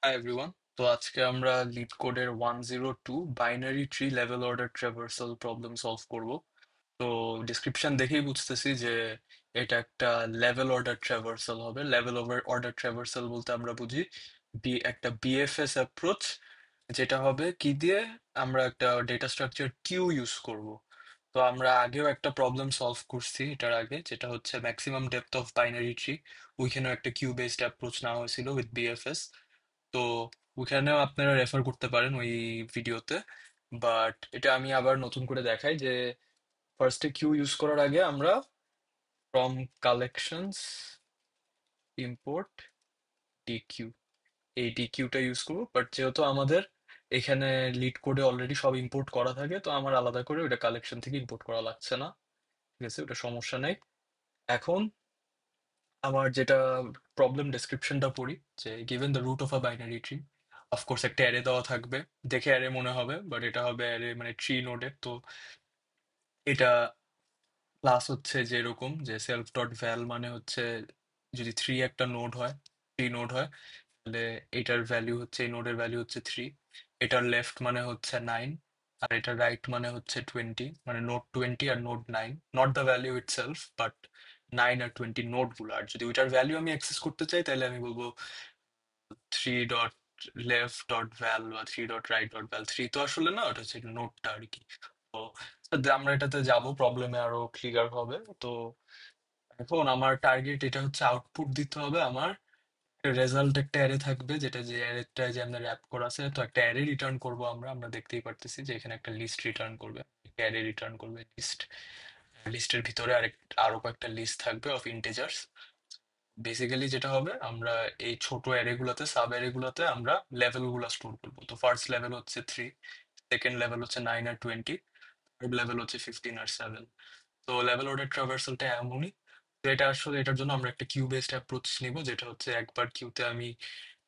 Hi everyone. তো আজকে আমরা লিড কোডের 102 binary tree level order traversal problem solve করব। তো ডিসক্রিপশন দেখেই বুঝতেছি যে এটা একটা লেভেল অর্ডার ট্রাভার্সাল হবে। লেভেল অর্ডার ট্রাভার্সাল বলতে আমরা বুঝি একটা বিএফএস অ্যাপ্রোচ, যেটা হবে কি দিয়ে আমরা একটা ডেটা স্ট্রাকচার কিউ ইউজ করব। তো আমরা আগেও একটা প্রবলেম সলভ করছি এটার আগে, যেটা হচ্ছে maximum depth of binary tree. ওইখানেও একটা কিউ বেসড অ্যাপ্রোচ নেওয়া হয়েছিল উইথ বিএফএস। তো ওখানেও আপনারা রেফার করতে পারেন ওই ভিডিওতে। বাট এটা আমি আবার নতুন করে দেখাই যে ফার্স্টে কিউ ইউজ করার আগে আমরা ফ্রম কালেকশনস ইম্পোর্ট ডিকিউ, এই ডিকিউটা ইউজ করবো। বাট যেহেতু আমাদের এখানে লিড কোডে অলরেডি সব ইম্পোর্ট করা থাকে, তো আমার আলাদা করে ওটা কালেকশন থেকে ইম্পোর্ট করা লাগছে না। ঠিক আছে, ওটা সমস্যা নেই। এখন আমার যেটা প্রবলেম ডেসক্রিপশনটা পড়ি, যে given the root of a binary tree, of course একটা অ্যারে দেওয়া থাকবে। দেখে অ্যারে মনে হবে, বাট এটা হবে অ্যারে মানে ট্রি নোডের। তো এটা ক্লাস হচ্ছে যেরকম যে সেলফ ডট ভ্যাল মানে হচ্ছে যদি থ্রি একটা নোড হয়, থ্রি নোড হয়, তাহলে এটার ভ্যালু হচ্ছে, এই নোডের ভ্যালু হচ্ছে থ্রি। এটার লেফট মানে হচ্ছে নাইন, আর এটার রাইট মানে হচ্ছে টোয়েন্টি, মানে নোড টোয়েন্টি আর node nine, not the value itself but nine আর টোয়েন্টি নোড গুলো। আর যদি ওইটার ভ্যালু আমি অ্যাক্সেস করতে চাই, তাহলে আমি বলবো থ্রি ডট লেফট ডট ভ্যাল বা থ্রি ডট রাইট ডট ভ্যাল। থ্রি তো আসলে না, ওটা হচ্ছে নোডটা আর কি। তো আমরা এটাতে যাব, প্রবলেমে আরো ক্লিয়ার হবে। তো এখন আমার টার্গেট এটা হচ্ছে আউটপুট দিতে হবে আমার রেজাল্ট। একটা অ্যারে থাকবে, যেটা যে অ্যারেটা যে আমরা র্যাপ করা আছে, তো একটা অ্যারে রিটার্ন করব আমরা। আমরা দেখতেই পারতেছি যে এখানে একটা লিস্ট রিটার্ন করবে, একটা অ্যারে রিটার্ন করবে লিস্ট। লিস্টের ভিতরে আরো কয়েকটা লিস্ট থাকবে অফ ইন্টিজার্স। বেসিক্যালি যেটা হবে, আমরা এই ছোট অ্যারে গুলোতে, সাব অ্যারে গুলোতে আমরা লেভেল গুলো স্টোর করবো। তো ফার্স্ট লেভেল হচ্ছে থ্রি, সেকেন্ড লেভেল হচ্ছে নাইন আর টোয়েন্টি, থার্ড লেভেল হচ্ছে ফিফটিন আর সেভেন। তো লেভেল অর্ডার ট্রাভার্সালটা এমনই। তো এটা আসলে এটার জন্য আমরা একটা কিউ বেসড অ্যাপ্রোচ নিব, যেটা হচ্ছে একবার কিউতে আমি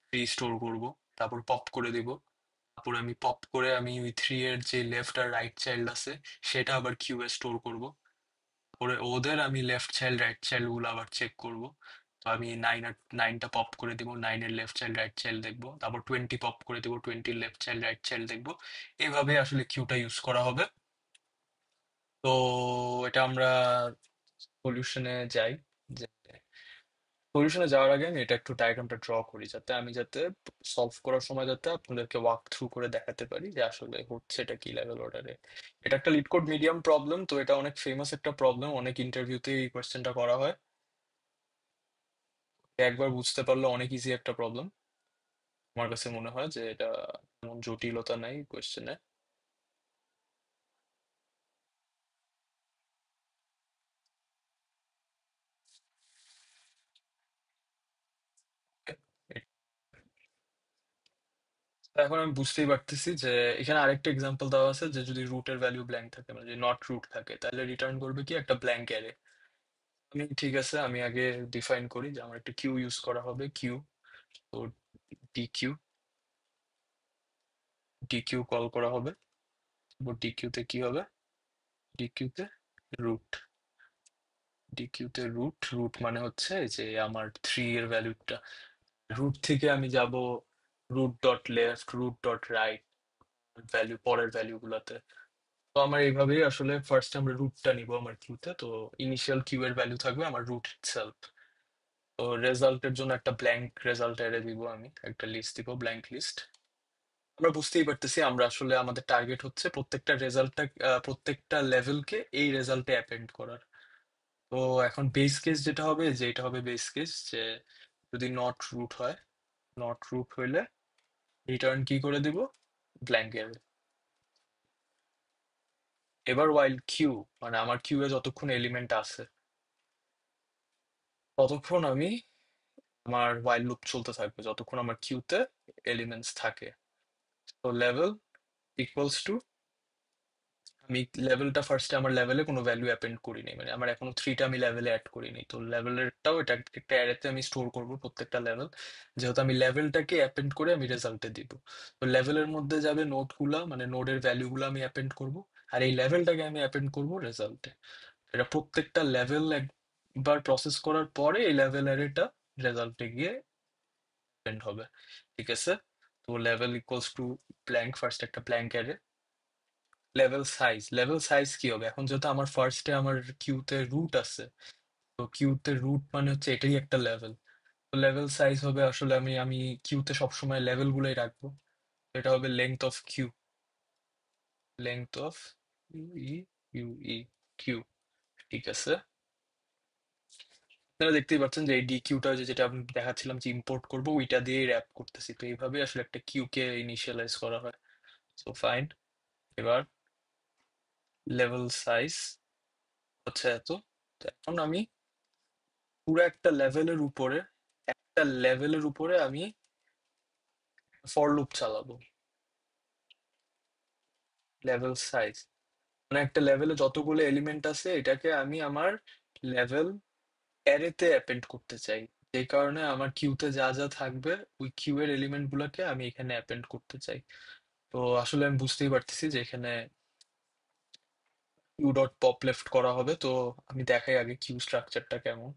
থ্রি স্টোর করব, তারপর পপ করে দিব। তারপর আমি পপ করে আমি ওই থ্রি এর যে লেফট আর রাইট চাইল্ড আছে, সেটা আবার কিউ এ স্টোর করব। তারপরে ওদের আমি লেফট চাইল্ড রাইট চাইল্ড গুলো আবার চেক করব। তো আমি নাইনটা পপ করে দিব, নাইনের লেফট চাইল্ড রাইট চাইল্ড দেখবো। তারপর টোয়েন্টি পপ করে দিব, টোয়েন্টির লেফট চাইল্ড রাইট চাইল্ড দেখবো। এইভাবে আসলে কিউটা ইউজ করা হবে। তো এটা আমরা সলিউশনে যাই। যে সলিউশনে যাওয়ার আগে আমি এটা একটু ডায়াগ্রামটা ড্র করি, যাতে সলভ করার সময় যাতে আপনাদেরকে ওয়াক থ্রু করে দেখাতে পারি যে আসলে হচ্ছে এটা কি লেভেল অর্ডারে। এটা একটা লিড কোড মিডিয়াম প্রবলেম, তো এটা অনেক ফেমাস একটা প্রবলেম, অনেক ইন্টারভিউতে এই কোয়েশ্চেনটা করা হয়। একবার বুঝতে পারলে অনেক ইজি একটা প্রবলেম। আমার কাছে মনে হয় যে এটা তেমন জটিলতা নাই কোয়েশ্চেনে। এখন আমি বুঝতেই পারতেছি যে এখানে আরেকটা এক্সাম্পল দেওয়া আছে, যে যদি রুটের ভ্যালু ব্ল্যাঙ্ক থাকে, মানে যদি নট রুট থাকে, তাহলে রিটার্ন করবে কি একটা ব্ল্যাঙ্ক অ্যারে। আমি ঠিক আছে, আমি আগে ডিফাইন করি যে আমার একটা কিউ ইউজ করা হবে, কিউ। তো ডিকিউ, ডিকিউ কল করা হবে। তারপর ডিকিউতে কি হবে, ডিকিউতে রুট, ডিকিউতে রুট। রুট মানে হচ্ছে যে আমার থ্রি এর ভ্যালুটা, রুট থেকে আমি যাব root dot left, root dot right, value পরের ভ্যালু গুলাতে। তো আমার এইভাবেই আসলে ফার্স্ট আমরা রুটটা নিব আমার কিউতে। তো ইনিশিয়াল কিউ এর ভ্যালু থাকবে আমার রুট ইটসেলফ। তো রেজাল্টের জন্য একটা ব্ল্যাঙ্ক রেজাল্ট অ্যারে দিব, আমি একটা লিস্ট দিব, ব্ল্যাঙ্ক লিস্ট। আমরা বুঝতেই পারতেছি আমরা আসলে আমাদের টার্গেট হচ্ছে প্রত্যেকটা রেজাল্টটা, প্রত্যেকটা লেভেলকে এই রেজাল্টে অ্যাপেন্ড করার। তো এখন বেস কেস যেটা হবে, যে এটা হবে বেস কেস, যে যদি নট রুট হয়, নট রুট হইলে রিটার্ন কি করে দিব, ব্ল্যাঙ্ক এর। এবার ওয়াইল কিউ, মানে আমার কিউ এ যতক্ষণ এলিমেন্ট আছে, ততক্ষণ আমি, আমার ওয়াইল লুপ চলতে থাকবে যতক্ষণ আমার কিউতে এলিমেন্টস থাকে। তো লেভেল ইকুয়ালস টু, আমি লেভেলটা ফার্স্টে আমার লেভেলে কোনো ভ্যালু অ্যাপেন্ড করিনি, মানে আমার এখনো থ্রিটা আমি লেভেলে অ্যাড করিনি। তো লেভেলেরটাও এটা একটা অ্যারেতে আমি স্টোর করবো প্রত্যেকটা লেভেল, যেহেতু আমি লেভেলটাকে অ্যাপেন্ড করে আমি রেজাল্টে দিব। তো লেভেলের মধ্যে যাবে নোডগুলা, মানে নোডের ভ্যালুগুলো আমি অ্যাপেন্ড করব, আর এই লেভেলটাকে আমি অ্যাপেন্ড করব রেজাল্টে। এটা প্রত্যেকটা লেভেল একবার প্রসেস করার পরে এই লেভেল অ্যারেটা রেজাল্টে গিয়ে append হবে, ঠিক আছে? তো level equals to blank, first একটা ব্ল্যাঙ্ক অ্যারে, লেভেল সাইজ কি হবে এখন, যেহেতু আমার ফার্স্টে আমার কিউতে রুট আছে, তো কিউতে রুট মানে হচ্ছে এটাই একটা লেভেল। তো লেভেল সাইজ হবে আসলে আমি আমি কিউতে সবসময় লেভেল গুলোই রাখবো। তো এটা হবে length of queue, length of U U E queue, ঠিক আছে? আপনারা দেখতেই পাচ্ছেন যে এই ডি কিউটা যেটা আমি দেখাচ্ছিলাম যে ইম্পোর্ট করবো, ওইটা দিয়েই র্যাপ করতেছি। তো এইভাবে আসলে একটা কিউ কে ইনিশিয়ালাইজ করা হয়। সো ফাইন, এবার লেভেল সাইজ হচ্ছে এত। তো এখন আমি পুরো একটা লেভেলের উপরে আমি ফর লুপ চালাবো। লেভেল সাইজ মানে একটা লেভেলে যতগুলো এলিমেন্ট আছে এটাকে আমি আমার লেভেল অ্যারেতে অ্যাপেন্ড করতে চাই। যে কারণে আমার কিউতে যা যা থাকবে ওই কিউ এর এলিমেন্ট গুলাকে আমি এখানে অ্যাপেন্ড করতে চাই। তো আসলে আমি বুঝতেই পারতেছি যে এখানে কিউ ডট পপ লেফট করা হবে। তো আমি দেখাই আগে কিউ স্ট্রাকচারটা কেমন।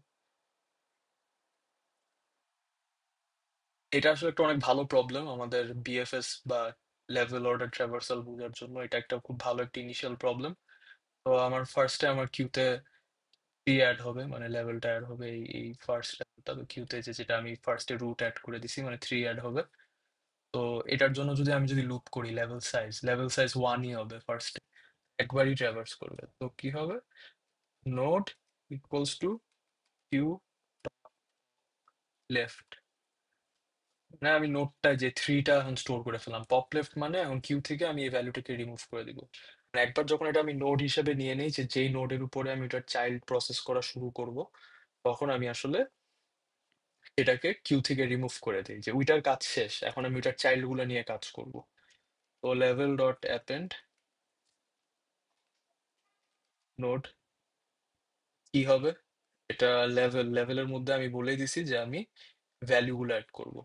এটা আসলে একটা অনেক ভালো প্রবলেম আমাদের বিএফএস বা লেভেল অর্ডার ট্রাভার্সাল বোঝার জন্য। এটা একটা খুব ভালো একটা ইনিশিয়াল প্রবলেম। তো আমার ফার্স্টে আমার কিউতে থ্রি অ্যাড হবে, মানে লেভেলটা অ্যাড হবে এই ফার্স্ট লেভেলটা। তো কিউতে যেটা আমি ফার্স্টে রুট অ্যাড করে দিছি, মানে থ্রি অ্যাড হবে। তো এটার জন্য যদি আমি লুপ করি, লেভেল সাইজ ওয়ানই হবে ফার্স্টে, একবারই ট্রাভার্স করবে। তো কি হবে, node equals to queue left, না আমি নোডটা যে থ্রিটা এখন স্টোর করে ফেললাম। পপ লেফট মানে এখন কিউ থেকে আমি এই ভ্যালুটাকে রিমুভ করে দিব। মানে একবার যখন এটা আমি নোড হিসেবে নিয়ে নিই, যে যেই নোডের উপরে আমি এটার চাইল্ড প্রসেস করা শুরু করব, তখন আমি আসলে এটাকে কিউ থেকে রিমুভ করে দিই, যে ওইটার কাজ শেষ, এখন আমি ওইটার চাইল্ড গুলো নিয়ে কাজ করব। তো লেভেল ডট অ্যাপেন্ড নোড কি হবে, এটা লেভেলের মধ্যে আমি বলে দিছি যে আমি ভ্যালু গুলো অ্যাড করব।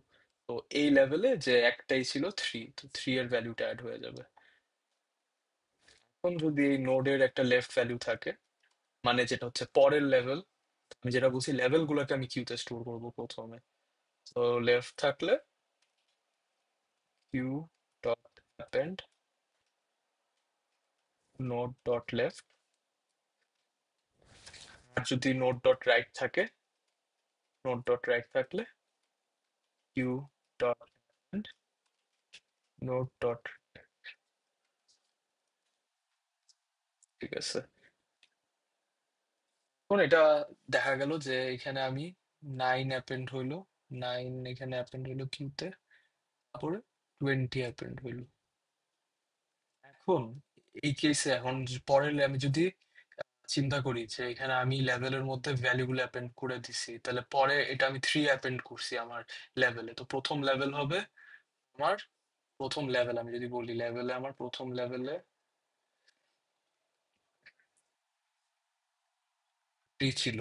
তো এই লেভেলে যে একটাই ছিল থ্রি, তো থ্রি এর ভ্যালুটা অ্যাড হয়ে যাবে। এখন যদি এই নোডের একটা লেফট ভ্যালু থাকে, মানে যেটা হচ্ছে পরের লেভেল, আমি যেটা বলছি লেভেল গুলোকে আমি কিউতে স্টোর করব প্রথমে। তো লেফট থাকলে queue dot append node dot left, আর যদি নোড ডট রাইট থাকে, নোড ডট রাইট থাকলে queue dot append node dot, ঠিক আছে? এখন এটা দেখা গেল যে এখানে আমি নাইন অ্যাপেন্ড হইলো, নাইন এখানে অ্যাপেন্ড হইলো কিউতে, তারপরে 20 অ্যাপেন্ড হইলো। এখন এই কেসে এখন পরের আমি যদি চিন্তা করি যে এখানে আমি লেভেলের মধ্যে ভ্যালুগুলো অ্যাপেন্ড করে দিছি, তাহলে পরে এটা আমি থ্রি অ্যাপেন্ড করছি আমার লেভেলে। তো প্রথম লেভেল হবে আমার, প্রথম লেভেল আমি যদি বলি, লেভেলে আমার প্রথম লেভেলে থ্রি ছিল।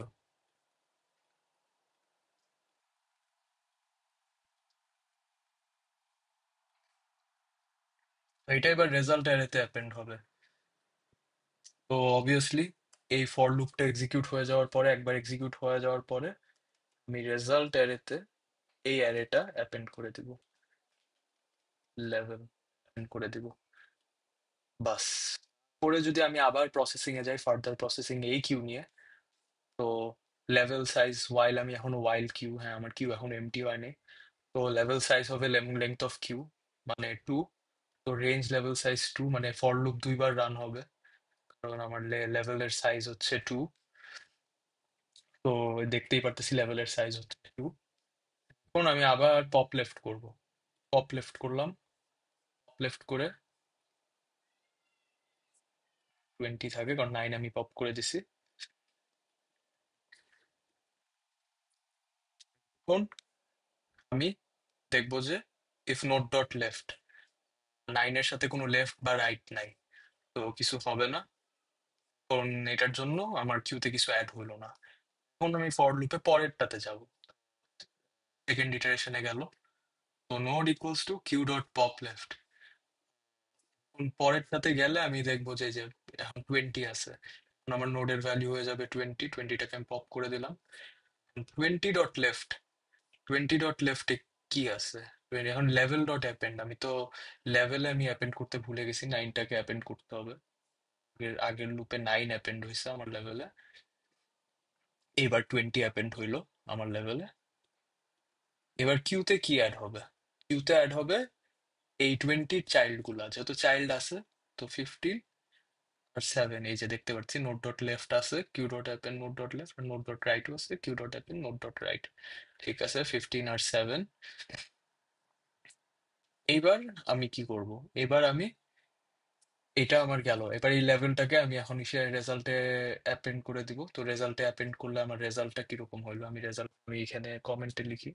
তো এটা এবার রেজাল্ট অ্যারেতে অ্যাপেন্ড হবে। তো অবভিয়াসলি এই ফর লুপটা এক্সিকিউট হয়ে যাওয়ার পরে, একবার এক্সিকিউট হয়ে যাওয়ার পরে আমি রেজাল্ট অ্যারেতে এই অ্যারেটা অ্যাপেন্ড করে দিব, লেভেল অ্যাপেন্ড করে দিব, বাস। পরে যদি আমি আবার প্রসেসিং এ যাই, ফার্দার প্রসেসিং এই কিউ নিয়ে, তো লেভেল সাইজ ওয়াইল আমি এখন ওয়াইল কিউ, হ্যাঁ আমার কিউ এখন এমটি হয়নি। তো লেভেল সাইজ হবে লেংথ অফ কিউ মানে টু। তো রেঞ্জ লেভেল সাইজ টু, মানে ফর লুপ দুইবার রান হবে, কারণ আমার লেভেলের সাইজ হচ্ছে টু। তো দেখতেই পারতেছি লেভেলের সাইজ হচ্ছে টু। এখন আমি আবার পপ লেফট করব, পপ লেফট করলাম, পপ লেফট করে 20 থাকে, কারণ নাইন আমি পপ করে দিছি। এখন আমি দেখবো যে ইফ নোট ডট লেফট, নাইনের সাথে কোনো লেফট বা রাইট নাই, তো কিছু হবে না, কারণ এটার জন্য আমার কিউতে কিছু অ্যাড হলো না। এখন আমি ফর লুপে পরেরটাতে যাব, সেকেন্ড ইটারেশনে গেল। তো node equals to queue dot pop left, পরেরটাতে গেলে আমি দেখবো যে এখন 20 আছে। এখন আমার নোডের ভ্যালু হয়ে যাবে 20, 20টাকে আমি পপ করে দিলাম। 20 ডট লেফট, 20 ডট লেফট কি আছে? এখন লেভেল ডট অ্যাপেন্ড, আমি তো লেভেলে আমি অ্যাপেন্ড করতে ভুলে গেছি, 9টাকে অ্যাপেন্ড করতে হবে। আগের লুপে 9 অ্যাপেন্ড হয়েছে আমার লেভেলে, এবার 20 অ্যাপেন্ড হইলো আমার লেভেলে। এবার কিউতে কি অ্যাড হবে? কিউতে অ্যাড হবে এই 20 চাইল্ড গুলা, যেহেতু চাইল্ড আছে, তো 15 আর 7, এই যে দেখতে পাচ্ছি নোট ডট লেফট আছে, queue dot append node dot left, আর নোট ডট রাইটও আছে, queue dot append node dot right. ঠিক আছে, 15 আর 7। এইবার আমি কি করব? এবার আমি, এটা আমার গেল, এবার এই লেভেলটাকে আমি এখন এসে রেজাল্টে অ্যাপেন্ড করে দিব। তো রেজাল্টে অ্যাপেন্ড করলে আমার রেজাল্টটা কিরকম হইলো, আমি এখানে কমেন্টে লিখি।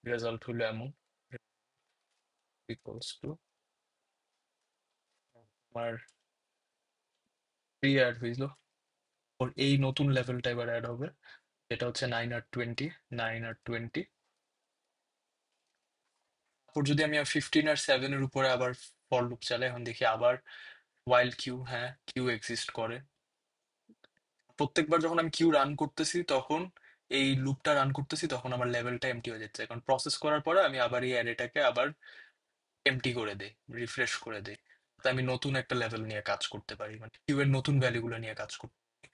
রেজাল্ট হলো এমন, ইকুয়ালস টু আমার 3 অ্যাড হইলো, ওর এই নতুন লেভেলটা এবার অ্যাড হবে, এটা হচ্ছে 9 আর 20, 9 আর 20। তারপর যদি আমি 15 আর 7-এর উপরে আবার ফর লুপ চালাই, এখন দেখি আবার ওয়াইল কিউ, হ্যাঁ কিউ এক্সিস্ট করে। প্রত্যেকবার যখন আমি কিউ রান করতেছি তখন, এই লুপটা রান করতেছি, তখন আমার লেভেলটা এমটি হয়ে যাচ্ছে, কারণ প্রসেস করার পরে আমি আবার এই অ্যারেটাকে আবার এমটি করে দেই, রিফ্রেশ করে দেই। তো আমি নতুন একটা লেভেল নিয়ে কাজ করতে পারি, মানে কিউ এর নতুন ভ্যালুগুলো নিয়ে কাজ করতে পারি।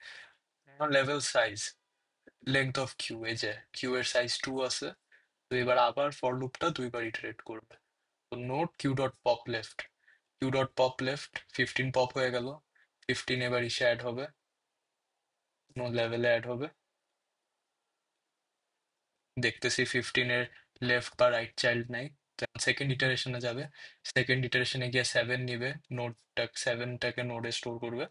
Level size, length of queue, এই যে কিউ এর সাইজ 2 আছে। তো এবার আবার ফর লুপটা দুইবার ইটারেট করবে। তো node queue dot pop left, queue dot pop left, 15 pop হয়ে গেল। 15 এবার ইসে অ্যাড হবে, লেভেলে অ্যাড হবে। দেখতেছি 15-এর লেফট বা রাইট চাইল্ড নাই। সেকেন্ড ইটারেশনে যাবে, সেকেন্ড ইটারেশনে গিয়ে 7 নিবে, নোটটা 7টাকে নোডে স্টোর করবে।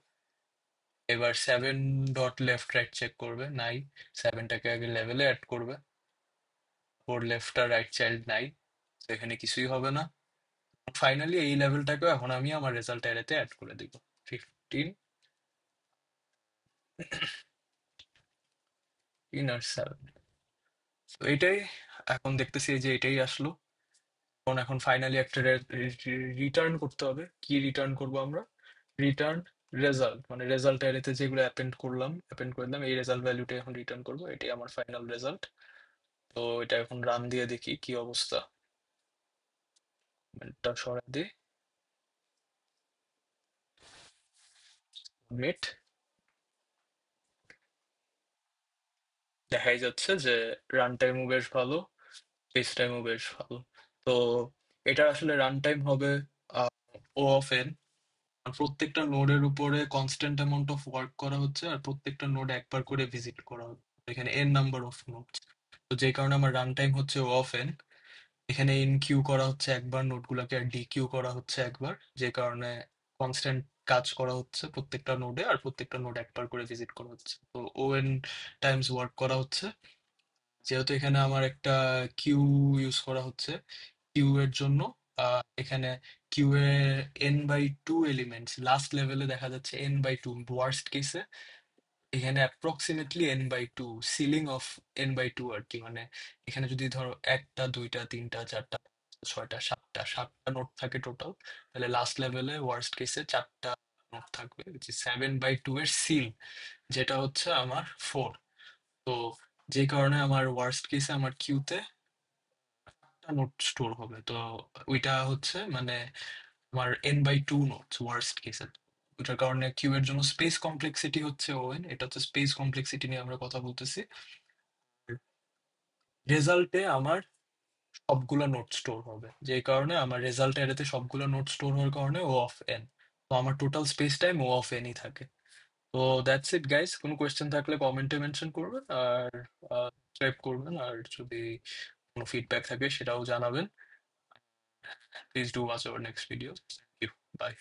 এবার 7 ডট লেফট রাইট চেক করবে, নাই। 7টাকে আগে লেভেলে অ্যাড করবে, ওর লেফট আর রাইট চাইল্ড নাই, তো এখানে কিছুই হবে না। ফাইনালি এই লেভেলটাকেও এখন আমি আমার রেজাল্ট অ্যারেতে অ্যাড করে দিব, 15 আর 7। তো এটাই, এখন দেখতেছি এই যে এটাই আসলো। এখন ফাইনালি একটা রিটার্ন করতে হবে। কি রিটার্ন করব আমরা? রিটার্ন রেজাল্ট, মানে রেজাল্ট অ্যারেতে যেগুলো অ্যাপেন্ড করে দিলাম, এই রেজাল্ট ভ্যালুটা এখন রিটার্ন করব, এটাই আমার ফাইনাল রেজাল্ট। তো এটা এখন রান দিয়ে দেখি কি অবস্থা। এটা সরাই দিই, মিট, দেখাই যাচ্ছে যে রান টাইমও বেশ ভালো, পেস টাইমও বেশ ভালো। তো এটা আসলে রান টাইম হবে ও অফ এন, প্রত্যেকটা নোডের উপরে কনস্ট্যান্ট অ্যামাউন্ট অফ ওয়ার্ক করা হচ্ছে, আর প্রত্যেকটা নোড একবার করে ভিজিট করা হচ্ছে, এখানে এন নাম্বার অফ নোডস। তো যে কারণে আমার রান টাইম হচ্ছে ও অফ এন। এখানে ইন কিউ করা হচ্ছে একবার নোডগুলোকে, আর ডি কিউ করা হচ্ছে একবার, যে কারণে কনস্ট্যান্ট কাজ করা হচ্ছে প্রত্যেকটা নোডে, আর প্রত্যেকটা নোড একবার করে ভিজিট করা হচ্ছে, তো ও এন টাইমস ওয়ার্ক করা হচ্ছে। যেহেতু এখানে আমার একটা কিউ ইউজ করা হচ্ছে, কিউ এর জন্য এখানে কিউ এ n/2 এলিমেন্টস, লাস্ট লেভেলে দেখা যাচ্ছে n/2, ওয়ার্স্ট কেসে এখানে approximately n/2, ceiling of n/2 আর কি। মানে এখানে যদি ধরো একটা, দুইটা, তিনটা, চারটা, ছয়টা, সাতটা নোট থাকে টোটাল, তাহলে লাস্ট লেভেলে ওয়ার্স্ট কেসে 4টা নোট থাকবে, 7/2 এর সিল, যেটা হচ্ছে আমার 4। তো যে কারণে আমার ওয়ার্স্ট কেসে আমার কিউতে নোট স্টোর হবে। তো ওইটা হচ্ছে মানে আমার n/2 নোটস ওয়ার্স্ট কেসে। ওইটার কারণে কিউ এর জন্য স্পেস কমপ্লেক্সিটি হচ্ছে ওএন, এটা হচ্ছে স্পেস কমপ্লেক্সিটি নিয়ে আমরা কথা বলতেছি। রেজাল্টে আমার সবগুলা নোট স্টোর হবে, যে কারণে আমার রেজাল্ট এরিয়াতে সবগুলা নোট স্টোর হওয়ার কারণে ও অফ এন। তো আমার total space time O of এনই থাকে। তো দ্যাটস ইট গাইস, কোনো কোয়েশ্চেন থাকলে কমেন্টে মেনশন করবেন, আর সাবস্ক্রাইব করবেন, আর যদি কোনো ফিডব্যাক থাকে সেটাও জানাবেন। Please do watch our next video. Thank you, by.